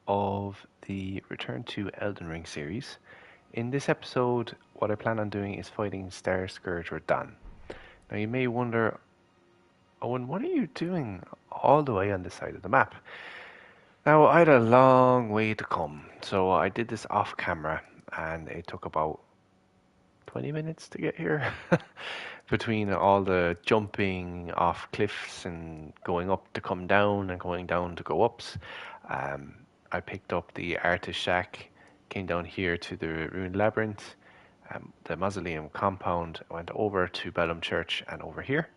of the Return to Elden Ring series. In this episode, what I plan on doing is fighting Starscourge or Radahn. Now you may wonder, Owen, what are you doing all the way on this side of the map? Now I had a long way to come, so I did this off camera and it took about 20 minutes to get here between all the jumping off cliffs and going up to come down and going down to go ups. Um, I picked up the artist shack, came down here to the ruined labyrinth, the mausoleum compound, went over to Bellum Church and over here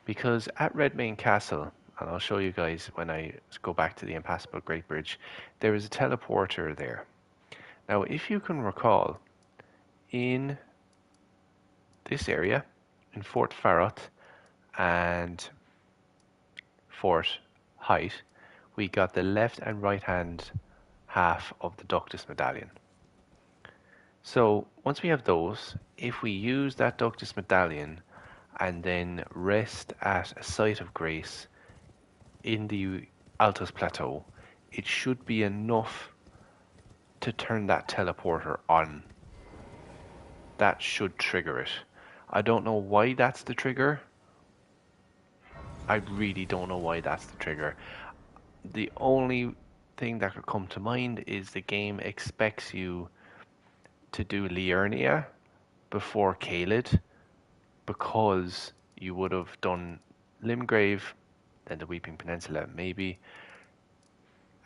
because at Redmane Castle, and I'll show you guys when I go back to the impassable Great Bridge, there is a teleporter there. Now, if you can recall, in this area, in Fort Farroth and Fort Height, we got the left and right hand half of the Ductus Medallion. So once we have those, if we use that Ductus Medallion and then rest at a site of grace in the Altus Plateau, it should be enough to turn that teleporter on. That should trigger it. I don't know why that's the trigger. I really don't know why that's the trigger. The only thing that could come to mind is the game expects you to do Liurnia before Caelid because you would have done Limgrave, then the Weeping Peninsula maybe,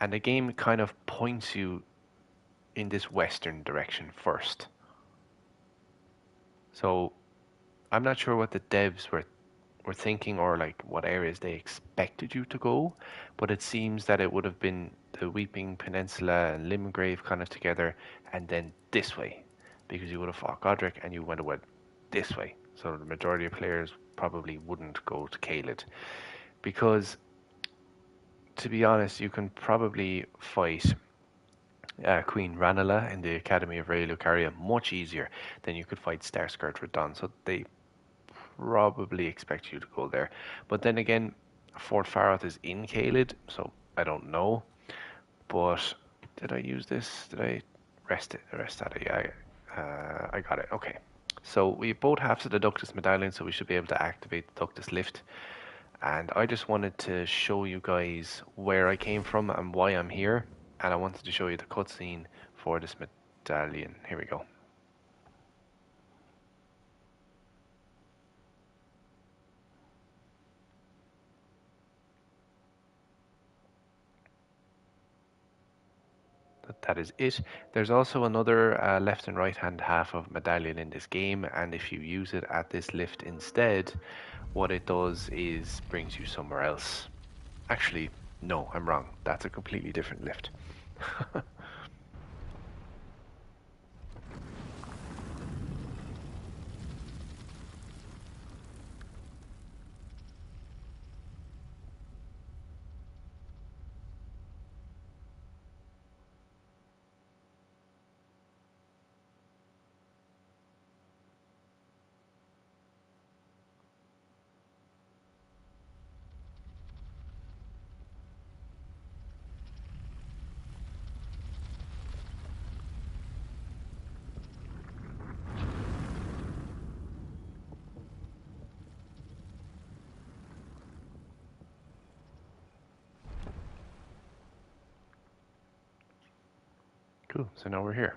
and the game kind of points you in this western direction first. So I'm not sure what the devs were thinking or like what areas they expected you to go, but it seems that it would have been the Weeping Peninsula and Limgrave kind of together and then this way because you would have fought Godric and you would have went this way. So the majority of players probably wouldn't go to Caelid because, to be honest, you can probably fight Queen Ranelagh in the Academy of Ray Lucaria much easier than you could fight Starscourge Radahn. So they probably expect you to go there. But then again, Fort Farroth is in Caelid, so I don't know. But did I use this? Did I rest it? Rest that? Yeah, I got it. Okay. So we have both halves of the Ductus Medallion, so we should be able to activate the Ductus Lift. And I just wanted to show you guys where I came from and why I'm here. And I wanted to show you the cutscene for this medallion. Here we go. That is it. There's also another left and right hand half of medallion in this game, and if you use it at this lift instead, what it does is brings you somewhere else. Actually, no, I'm wrong. That's a completely different lift. Cool, so now we're here.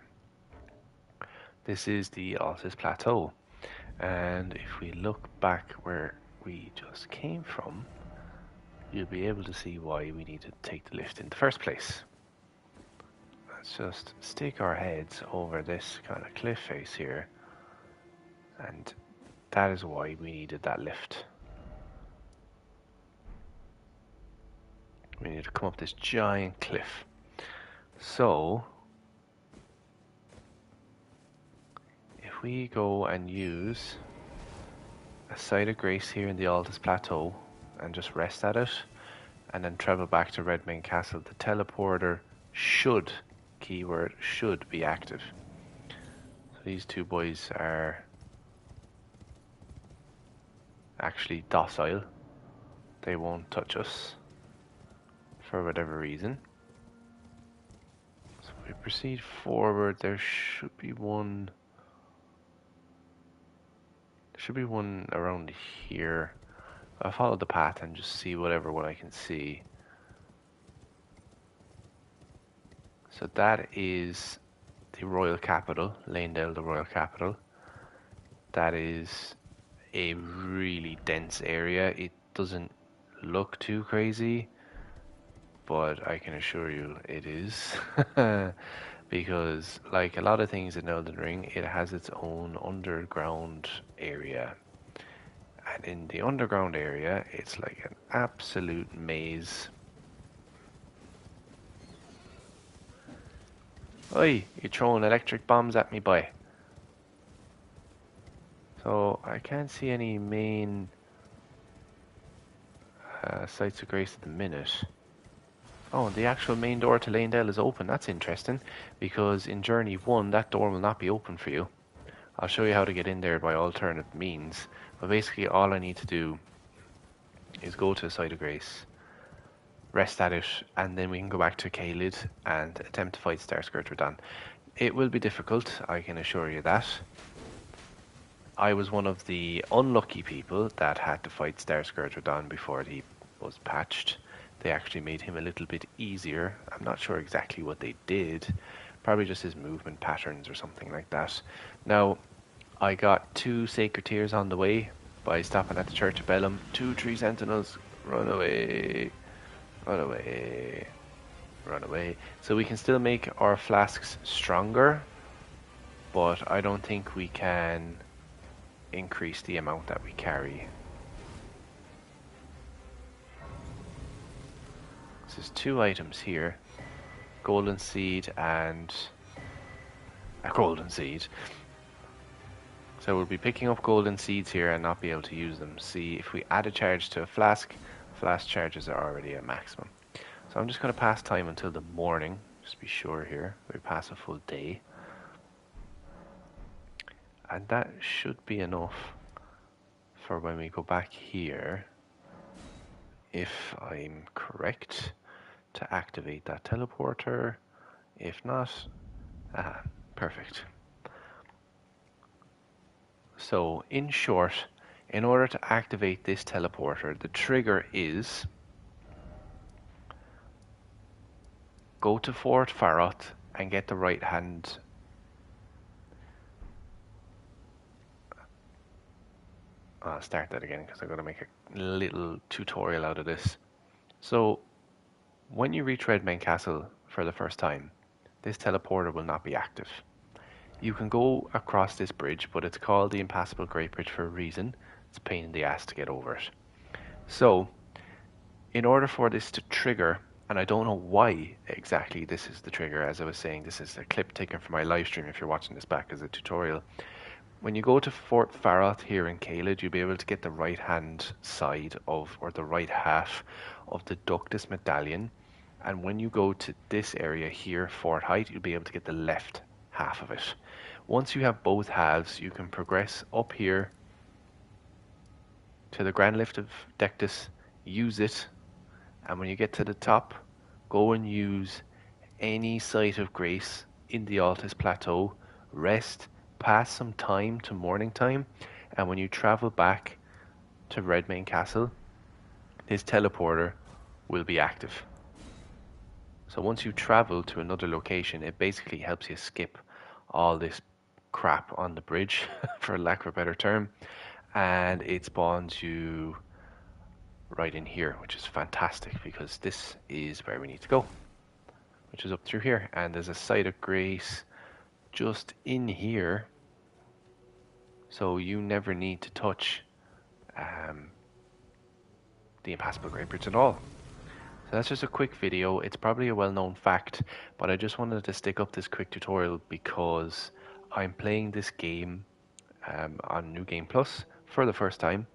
This is the Altus Plateau, and if we look back where we just came from, you'll be able to see why we need to take the lift in the first place. Let's just stick our heads over this kind of cliff face here, and that is why we needed that lift. We need to come up this giant cliff. So if we go and use a site of grace here in the Altus Plateau and just rest at it and then travel back to Redmane Castle, the teleporter should, keyword should, be active. So these two boys are actually docile. They won't touch us for whatever reason. we proceed forward. There should be one. There should be one around here. I'll follow the path and just see whatever one I can see. So that is the royal capital, Lanedale, the royal capital. That is a really dense area. It doesn't look too crazy, but I can assure you it is. Because, like a lot of things in Elden Ring, it has its own underground area. And in the underground area, it's like an absolute maze. Oi, you're throwing electric bombs at me, boy. So I can't see any main sites of grace at the minute. Oh, the actual main door to Lanedale is open. That's interesting, because in Journey 1, that door will not be open for you. I'll show you how to get in there by alternate means. But basically, all I need to do is go to a site of grace, rest at it, and then we can go back to Caelid and attempt to fight Starscourge Radahn. It will be difficult, I can assure you that. I was one of the unlucky people that had to fight Starscourge Radahn before he was patched. They actually made him a little bit easier. I'm not sure exactly what they did. Probably just his movement patterns or something like that. Now, I got 2 Sacred Tears on the way by stopping at the Church of Bellum. 2 tree sentinels. Run away. Run away. Run away. So we can still make our flasks stronger, but I don't think we can increase the amount that we carry. So there's 2 items here. Golden seed and a golden seed. So we'll be picking up golden seeds here and not be able to use them. See, if we add a charge to a flask, flask charges are already at maximum. So I'm just going to pass time until the morning. Just be sure here. We pass a full day. And that should be enough for when we go back here, if I'm correct, to activate that teleporter. If not, perfect. So, in short, in order to activate this teleporter, the trigger is go to Fort Faroth and get the right hand. I'll start that again because I'm going to make a little tutorial out of this. So, when you reach Redmane Castle for the first time, this teleporter will not be active. You can go across this bridge, but it's called the Impassable Great Bridge for a reason. It's a pain in the ass to get over it. So, in order for this to trigger, and I don't know why exactly this is the trigger, as I was saying, this is a clip taken from my live stream if you're watching this back as a tutorial. When you go to Fort Faroth here in Caelid, you'll be able to get the right hand side of, or the right half of the Ductus Medallion. And when you go to this area here, Fort Height, you'll be able to get the left half of it. Once you have both halves, you can progress up here to the Grand Lift of Dectus, use it, and when you get to the top, go and use any site of grace in the Altus Plateau, rest, pass some time to morning time, and when you travel back to Redmane Castle, this teleporter will be active. So once you travel to another location, it basically helps you skip all this crap on the bridge, for lack of a better term, and it spawns you right in here, which is fantastic because this is where we need to go, which is up through here. And there's a site of grace just in here, so you never need to touch the Impassable Great Bridge at all. So that's just a quick video. It's probably a well-known fact, but I just wanted to stick up this quick tutorial because I'm playing this game on New Game Plus for the first time,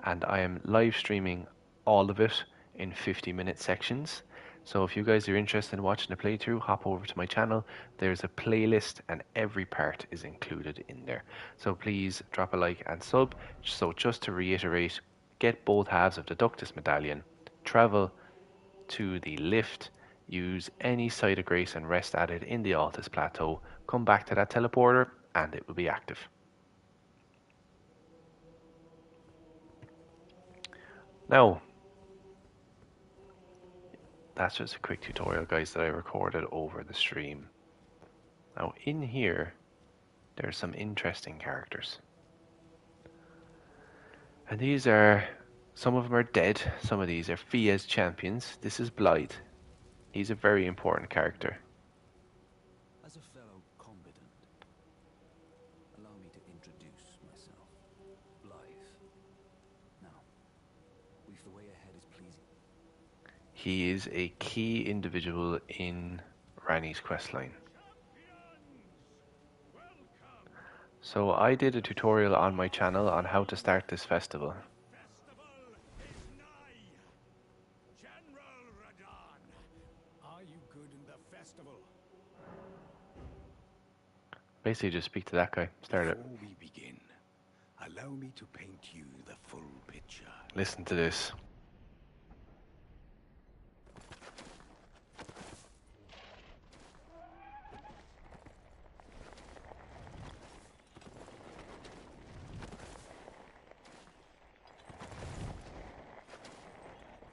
and I am live streaming all of it in 50-minute sections. So if you guys are interested in watching a playthrough, hop over to my channel. There's a playlist and every part is included in there. So please drop a like and sub. So just to reiterate, get both halves of the Ductus Medallion, travel to the lift, Use any site of grace and rest at it in the Altus Plateau. Come back to that teleporter and it will be active. Now, that's just a quick tutorial, guys, that I recorded over the stream. Now, in here, there's some interesting characters. And these are, some of them are dead, some of these are Fia's champions. This is Blythe. He's a very important character. As a fellow combatant, allow me to introduce myself. Blythe. Now, if the way ahead is pleasing. He is a key individual in Ranni's questline. So I did a tutorial on my channel on how to start this festival. General Radahn, are you good in the festival? Basically just speak to that guy. Start it. Before we begin, allow me to paint you the full picture. Listen to this.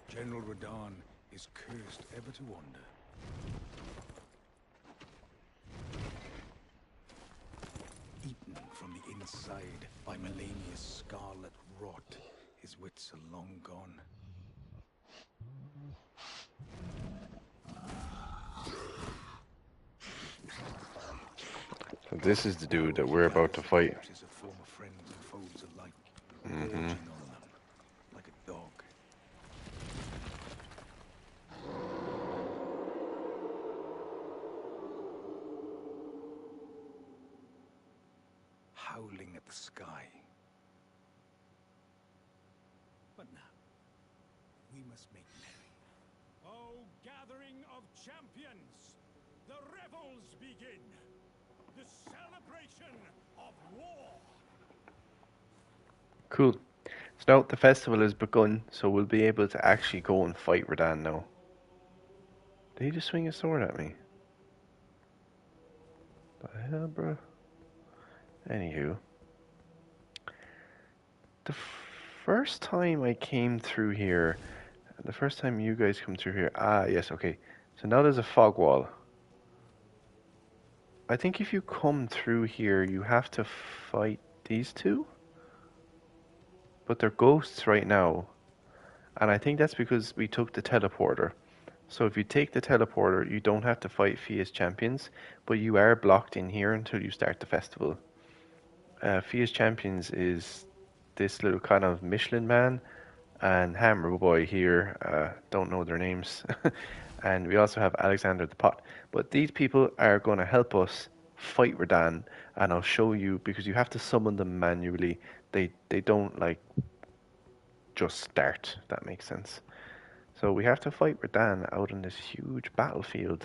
General Radahn is cursed ever to wander. Eaten from the inside by Melania's scarlet rot, his wits are long gone. So this is the dude that we're about to fight. Of former friends and foes alike, gorging on them like a dog. Howling at the sky. But now, we must make merry. O gathering of champions, the revels begin. The celebration of war. Cool. So now the festival has begun, so we'll be able to actually go and fight Radahn now. Did he just swing his sword at me? The hell, bro? Anywho. The first time I came through here, the first time you guys come through here, yes, okay. So now there's a fog wall. I think if you come through here, you have to fight these two. But they're ghosts right now. And I think that's because we took the teleporter. So if you take the teleporter, you don't have to fight Fia's champions, but you are blocked in here until you start the festival. Fia's champions is this little kind of Michelin man and Hammer Boy here. Don't know their names. And we also have Alexander the Pot. But these people are going to help us fight Radahn, and I'll show you, because you have to summon them manually. They don't like just start, if that makes sense. So we have to fight Radahn out in this huge battlefield,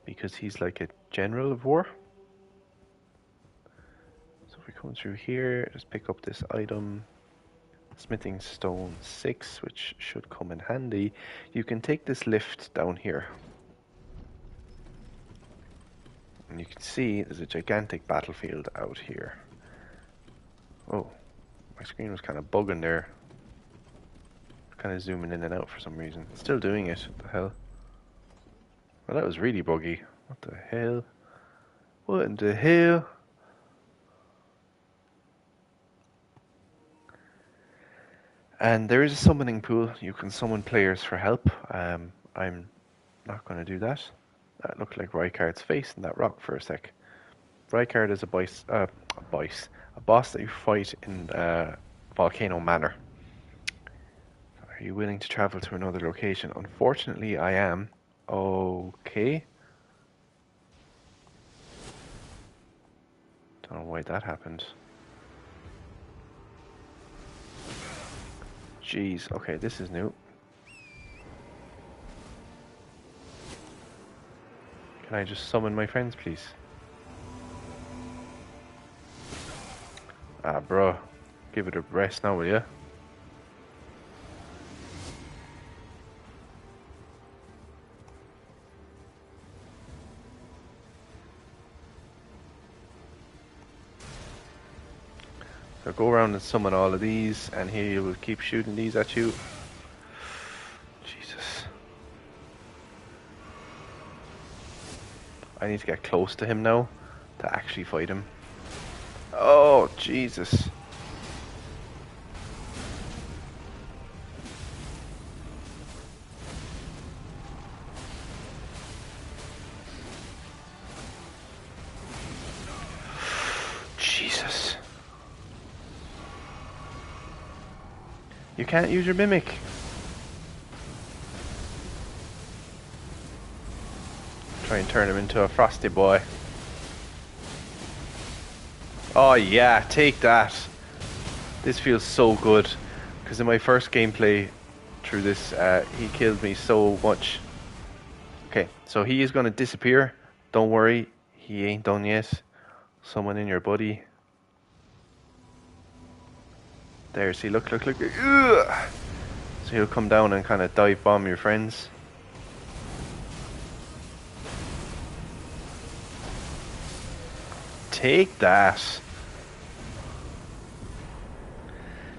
because he's like a general of war. So if we come through here, just pick up this item. Smithing Stone 6, which should come in handy. You can take this lift down here. And you can see there's a gigantic battlefield out here. Oh, my screen was kind of bugging there. Kind of zooming in and out for some reason. It's still doing it. What the hell? Well, that was really buggy. What the hell? What in the hell? And there is a summoning pool. You can summon players for help. I'm not going to do that. That looked like Rykard's face in that rock for a sec. Rykard is a boss that you fight in Volcano Manor. Are you willing to travel to another location? Unfortunately, I am. Okay. Don't know why that happened. Jeez, okay, this is new. Can I just summon my friends, please? Ah, bro. Give it a rest now, will ya? So go around and summon all of these, and he will keep shooting these at you. Jesus. I need to get close to him now to actually fight him. Oh, Jesus. Jesus. You can't use your mimic. Try and turn him into a frosty boy. Oh yeah, take that. This feels so good. Because in my first gameplay through this, he killed me so much. Okay, so he is going to disappear. Don't worry, he ain't done yet. Someone in your buddy. There, see, look. Ugh. So he'll come down and kind of dive bomb your friends. Take that.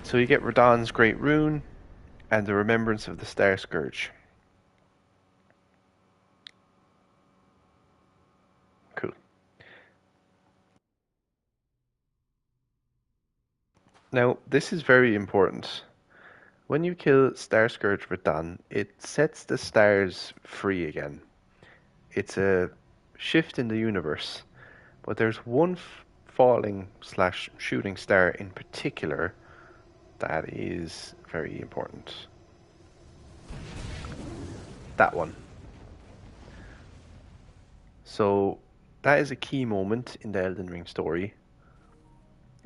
So you get Radahn's Great Rune and the Remembrance of the Starscourge. Cool. Now, this is very important. When you kill Starscourge Radahn, it sets the stars free again. It's a shift in the universe. But there's one falling slash shooting star in particular that is very important. That one. So that is a key moment in the Elden Ring story.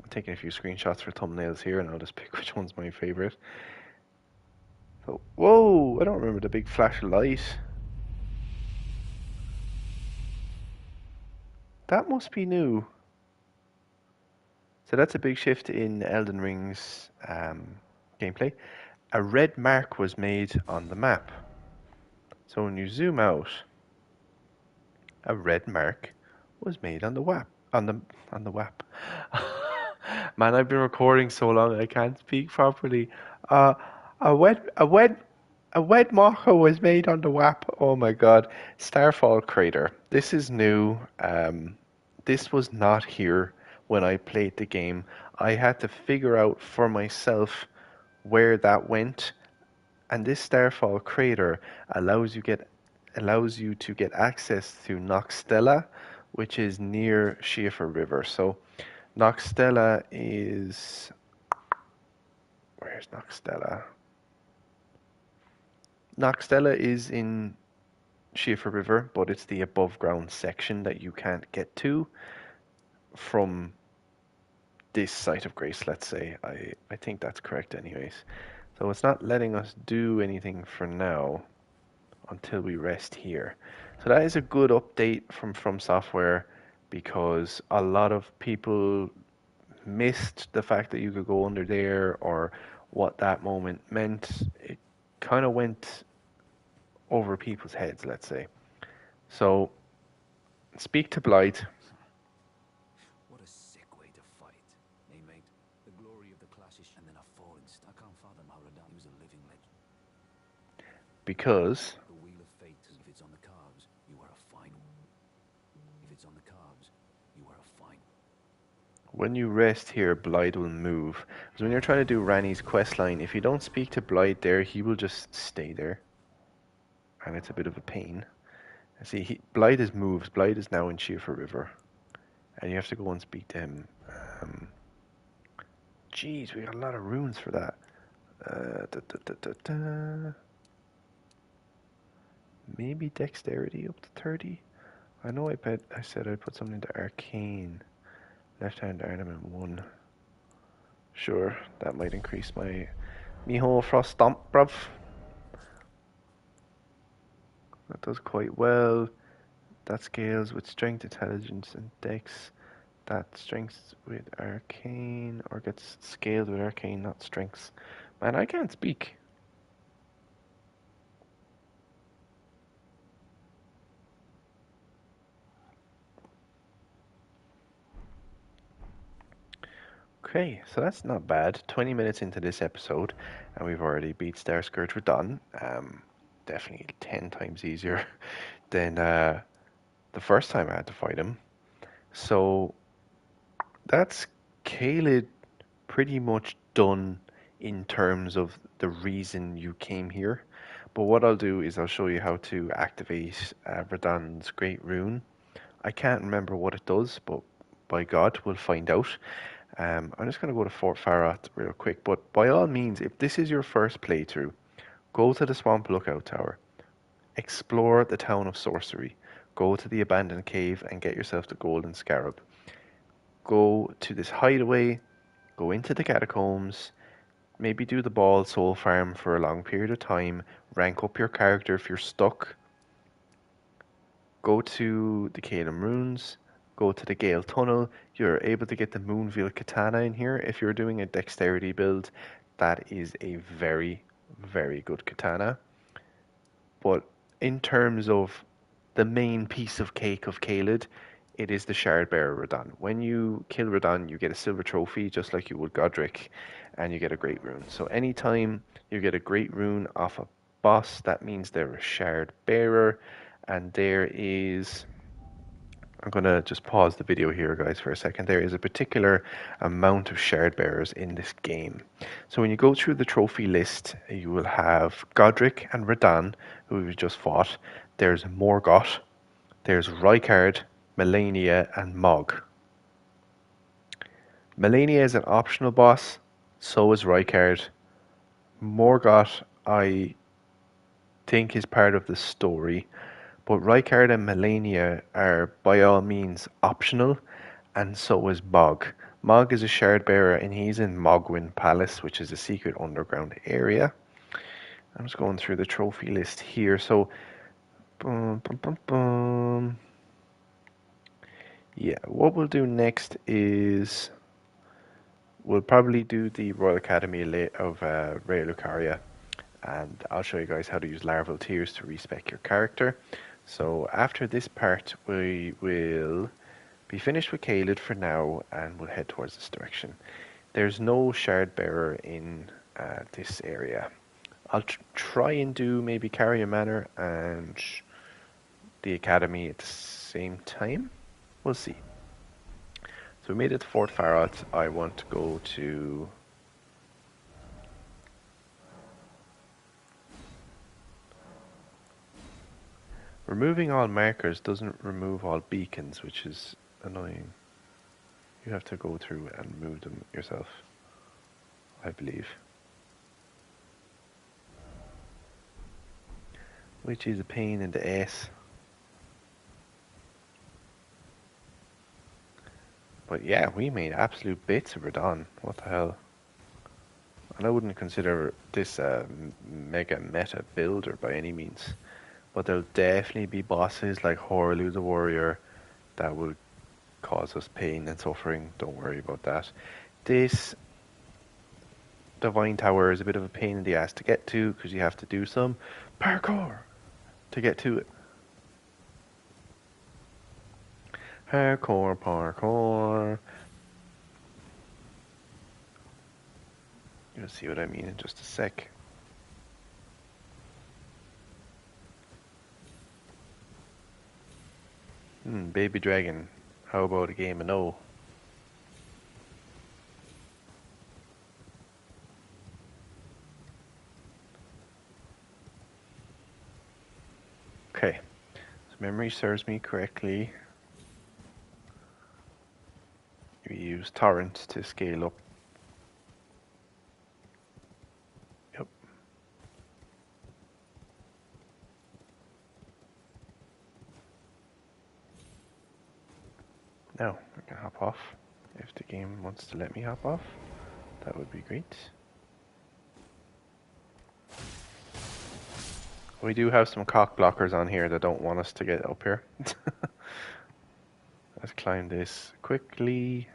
I'm taking a few screenshots for thumbnails here and I'll just pick which one's my favorite. So, whoa, I don't remember the big flash of light. That must be new. So that's a big shift in Elden Ring's gameplay. A red mark was made on the map. So when you zoom out, a red mark was made on the WAP. On the WAP. Man, I've been recording so long I can't speak properly. Uh, a wet marker was made on the WAP. Oh my god. Starfall Crater. This is new. This was not here when I played the game. I had to figure out for myself where that went. And this Starfall Crater allows you to get access to Noxtella, which is near Schiefer River. So Noxtella is... Where's Noxtella? Noxtella is in Schiefer River, but it's the above ground section that you can't get to from this site of grace, let's say. I think that's correct anyways. So it's not letting us do anything for now until we rest here. So that is a good update from Software because a lot of people missed the fact that you could go under there or what that moment meant. It kind of went over people's heads, let's say. So speak to Blight. What a sick way to fight. Hey, mate. The glory of the clashes and then a falling star. I can't fathom how Radahn was a living legend. Because The wheel of fate, if it's on the cards, you are a fine. If it's on the cards, you are a fine. when you rest here, Blight will move. Because when you're trying to do Ranni's questline, if you don't speak to Blight there, he will just stay there. And it's a bit of a pain. See, Blight has moved. Blight is now in Schiefer River. And you have to go and speak to him. Jeez, we got a lot of runes for that. Maybe dexterity up to 30? I know I said I'd put something into arcane. Left hand ornament 1. Sure, that might increase my whole frost stomp, bruv. That does quite well. That scales with strength, intelligence, and dex. That strengths with arcane, or gets scaled with arcane, not strengths. Man, I can't speak. Okay, so that's not bad. 20 minutes into this episode, and we've already beat Starscourge Radahn. Definitely 10 times easier than the first time I had to fight him. So that's Caled pretty much done in terms of the reason you came here. But what I'll do is I'll show you how to activate Radahn's Great Rune. I can't remember what it does, but by God, we'll find out. I'm just going to go to Fort Farrath real quick, but by all means, if this is your first playthrough, go to the Swamp Lookout Tower, explore the town of Sorcery, go to the abandoned cave and get yourself the Golden Scarab. Go to this hideaway, go into the catacombs, maybe do the Ball Soul Farm for a long period of time, rank up your character if you're stuck, go to the Calum Runes, go to the Gale Tunnel. You're able to get the Moonveil Katana in here. If you're doing a dexterity build, that is a very, very good katana. But in terms of the main piece of cake of Caelid, it is the Shard Bearer Radahn. When you kill Radahn, you get a silver trophy, just like you would Godric, and you get a Great Rune. So anytime you get a Great Rune off a boss, that means they're a Shard Bearer, and there is... I'm going to just pause the video here, guys, for a second. There is a particular amount of Shard Bearers in this game. So when you go through the trophy list, you will have Godric and Radahn, who we've just fought. There's Morgott, there's Rykard, Melania, and Mog. Melania is an optional boss, so is Rykard. Morgott, I think, is part of the story. But Rykard and Melania are by all means optional, and so is Mog. Mog is a shard bearer, and he's in Mogwyn Palace, which is a secret underground area. I'm just going through the trophy list here. So, boom, boom, boom, boom. Yeah, what we'll do next is we'll probably do the Royal Academy of Ray Lucaria, and I'll show you guys how to use larval tears to respec your character. So after this part, we will be finished with Caelid for now, and we'll head towards this direction. There's no Shard Bearer in this area. I'll try and do maybe Carrier Manor and the Academy at the same time. We'll see. So we made it to Fort Farrath. I want to go to... Removing all markers doesn't remove all beacons, which is annoying. You have to go through and move them yourself, I believe. Which is a pain in the ass. But yeah, we made absolute bits of Radahn. What the hell? And I wouldn't consider this a mega meta builder by any means. But there'll definitely be bosses like Horlu the Warrior that will cause us pain and suffering. Don't worry about that. This Divine Tower is a bit of a pain in the ass to get to because you have to do some parkour to get to it. Parkour. You'll see what I mean in just a sec. Baby Dragon. How about a game of no? Okay. So memory serves me correctly. We use torrent to scale up. Yep. Now I can hop off. If the game wants to let me hop off, that would be great. We do have some cock blockers on here that don't want us to get up here. Let's climb this quickly.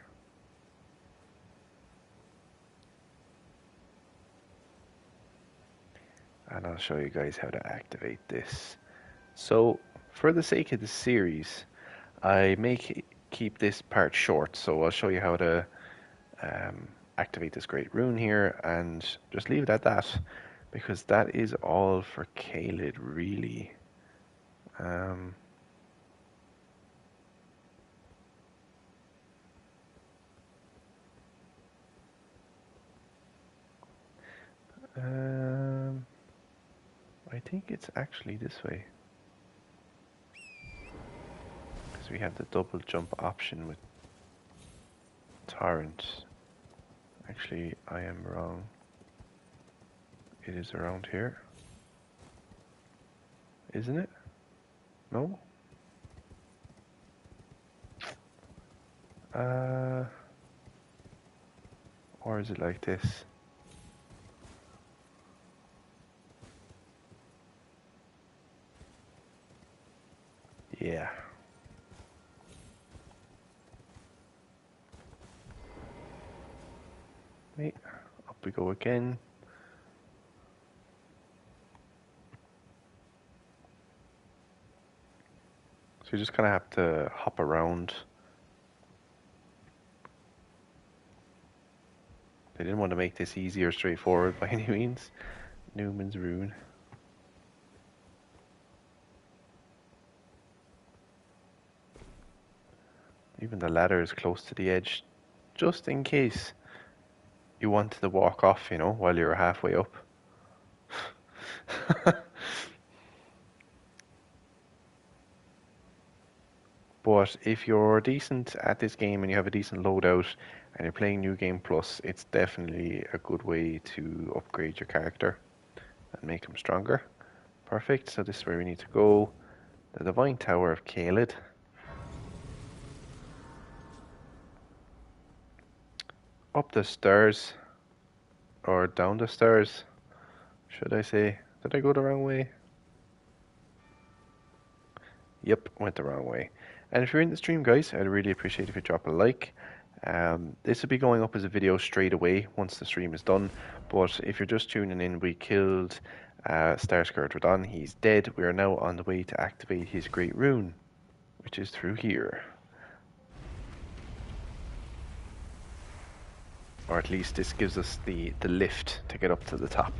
And I'll show you guys how to activate this. So, for the sake of the series, I may keep this part short, so I'll show you how to activate this great rune here and just leave it at that, because that is all for Caelid, really. Um, um, I think it's actually this way, because we have the double jump option with Torrent. Actually, I am wrong. It is around here, isn't it? No? Uh, or is it like this? Yeah. Wait, up we go again. So you just kind of have to hop around. They didn't want to make this easy or straightforward by any means. Newman's Rune. Even the ladder is close to the edge, just in case you wanted to walk off, you know, while you're halfway up. But if you're decent at this game and you have a decent loadout and you're playing New Game Plus, it's definitely a good way to upgrade your character and make him stronger. Perfect, so this is where we need to go. The Divine Tower of Caelid. Up the stairs, or down the stairs, should I say. Did I go the wrong way? Yep, went the wrong way. And if you're in the stream, guys, I'd really appreciate if you drop a like. This will be going up as a video straight away once the stream is done. But if you're just tuning in, we killed Starscourge Radahn. He's dead. We are now on the way to activate his great rune, which is through here. Or at least this gives us the lift to get up to the top.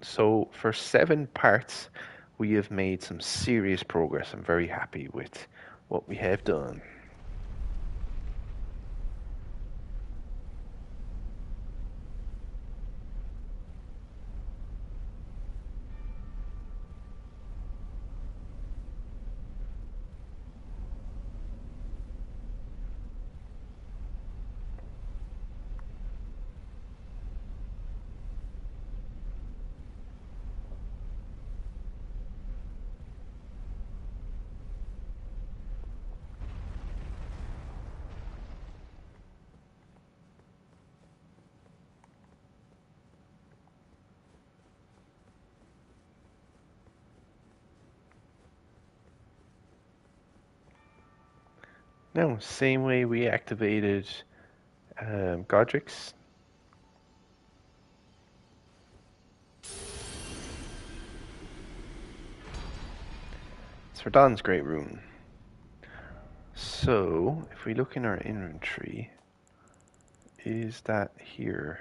So for 7 parts, we have made some serious progress. I'm very happy with what we have done. Now, same way we activated Godric's. It's for Don's Great Rune. So, if we look in our inventory, is that here?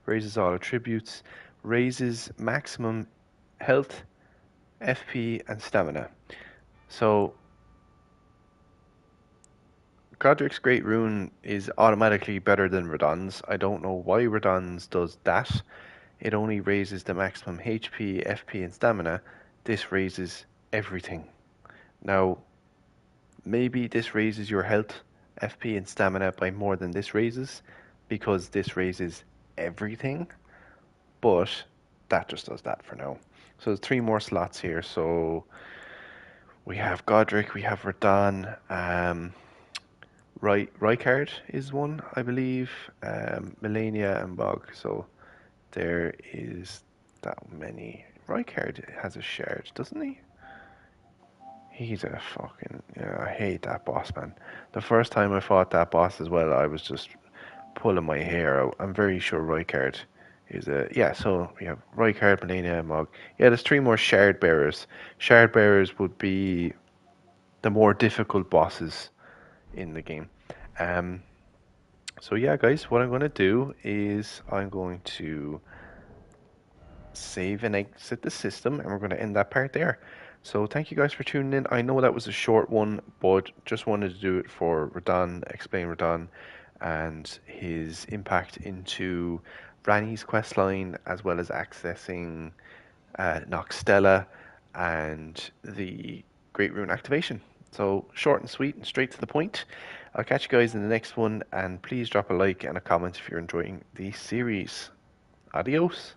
Raises all attributes, raises maximum health, FP, and stamina. So, Godric's Great Rune is automatically better than Radahn's. I don't know why Radahn's does that. It only raises the maximum HP, FP, and stamina. This raises everything. Now, maybe this raises your health, FP, and stamina by more than this raises, because this raises everything, but that just does that for now. So there's 3 more slots here. So we have Godric, we have Radahn, Rykard is one, I believe, Melania and Bog. So there is that many. Rykard has a shard, doesn't he? He's a fucking... Yeah, I hate that boss, man. The first time I fought that boss as well, I was just pulling my hair out. I'm very sure Rykard is a... Yeah, so we have Rykard, Melania, and Mog. Yeah, there's 3 more shard bearers. Shard bearers would be the more difficult bosses in the game. Um, so yeah, guys, what I'm going to do is I'm going to save and exit the system, and we're going to end that part there. So thank you guys for tuning in. I know that was a short one, but just wanted to do it for Radahn, explain Radahn and his impact into Ranni's questline, as well as accessing Noxtella and the Great Rune activation. So short and sweet and straight to the point. I'll catch you guys in the next one, and please drop a like and a comment if you're enjoying the series. Adios.